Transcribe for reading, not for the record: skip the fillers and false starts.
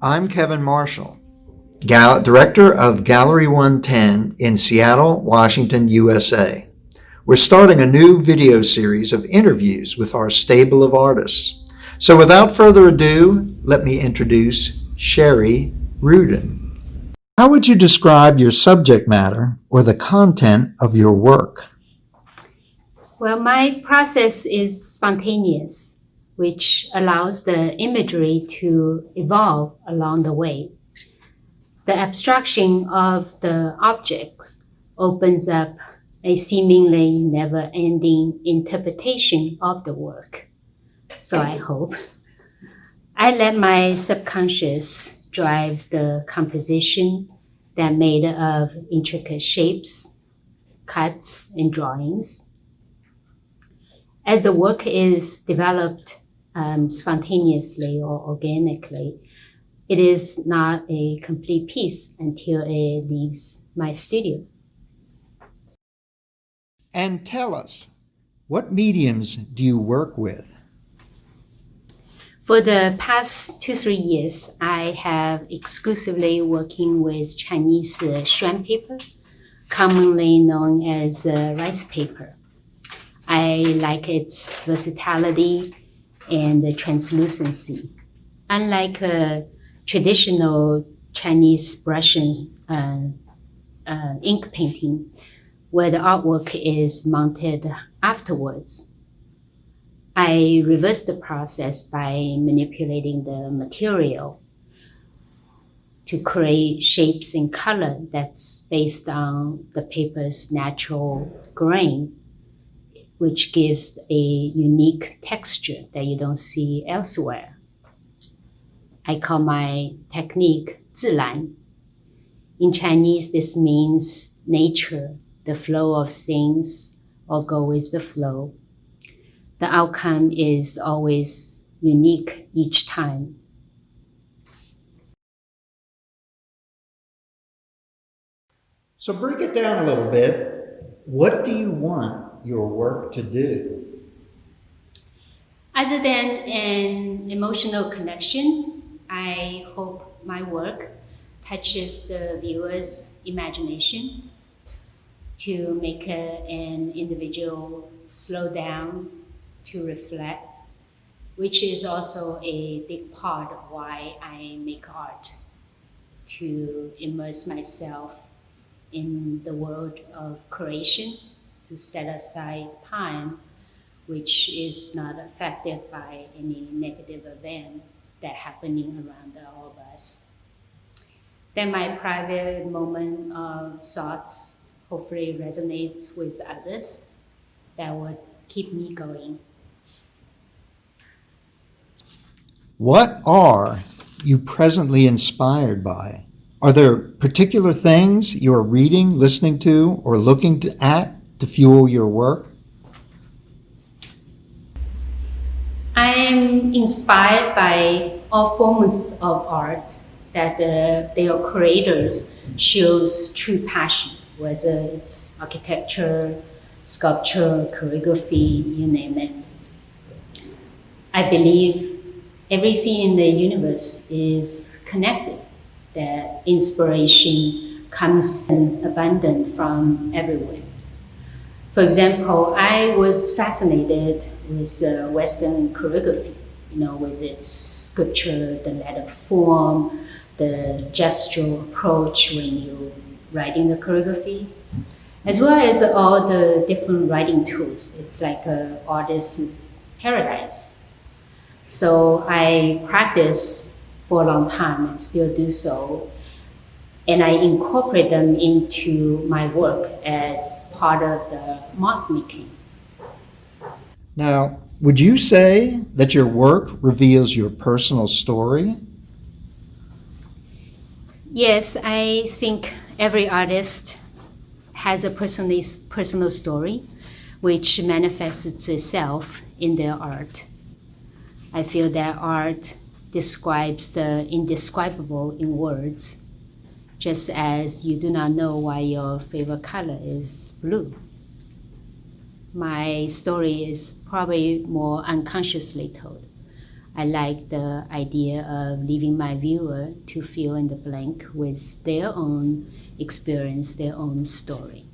I'm Kevin Marshall, Director of Gallery 110 in Seattle, Washington, USA. We're starting a new video series of interviews with our stable of artists. So without further ado, let me introduce Sherry Ruden. How would you describe your subject matter or the content of your work? Well, my process is spontaneous, which allows the imagery to evolve along the way. The abstraction of the objects opens up a seemingly never-ending interpretation of the work. So I hope. I let my subconscious drive the composition that made of intricate shapes, cuts, and drawings. As the work is developed spontaneously or organically, it is not a complete piece until it leaves my studio. And tell us, what mediums do you work with? For the past 2-3 years, I have exclusively working with Chinese Xuan paper, commonly known as rice paper. I like its versatility and the translucency. Unlike traditional Chinese brush ink painting, where the artwork is mounted afterwards, I reverse the process by manipulating the material to create shapes and color that's based on the paper's natural grain, which gives a unique texture that you don't see elsewhere. I call my technique Zì-Rán. In Chinese, this means nature, the flow of things, or go with the flow. The outcome is always unique each time. So break it down a little bit. What do you want your work to do? Other than an emotional connection, I hope my work touches the viewer's imagination to make an individual slow down to reflect, which is also a big part of why I make art, to immerse myself in the world of creation, to set aside time which is not affected by any negative event that happening around all of us. Then my private moment of thoughts hopefully resonates with others. That would keep me going. What are you presently inspired by? Are there particular things you are reading, listening to, or looking at to fuel your work? I am inspired by all forms of art that their creators shows true passion, whether it's architecture, sculpture, calligraphy, you name it. I believe everything in the universe is connected, that inspiration comes in abundance from everywhere. For example, I was fascinated with Western calligraphy, with its sculpture, the letter form, the gestural approach when you're writing the calligraphy, as well as all the different writing tools. It's like an artist's paradise. So I practiced for a long time and still do so. And I incorporate them into my work as part of the mark making. Now, would you say that your work reveals your personal story? Yes, I think every artist has a personal story which manifests itself in their art. I feel that art describes the indescribable in words, just as you do not know why your favorite color is blue. My story is probably more unconsciously told. I like the idea of leaving my viewer to fill in the blank with their own experience, their own story.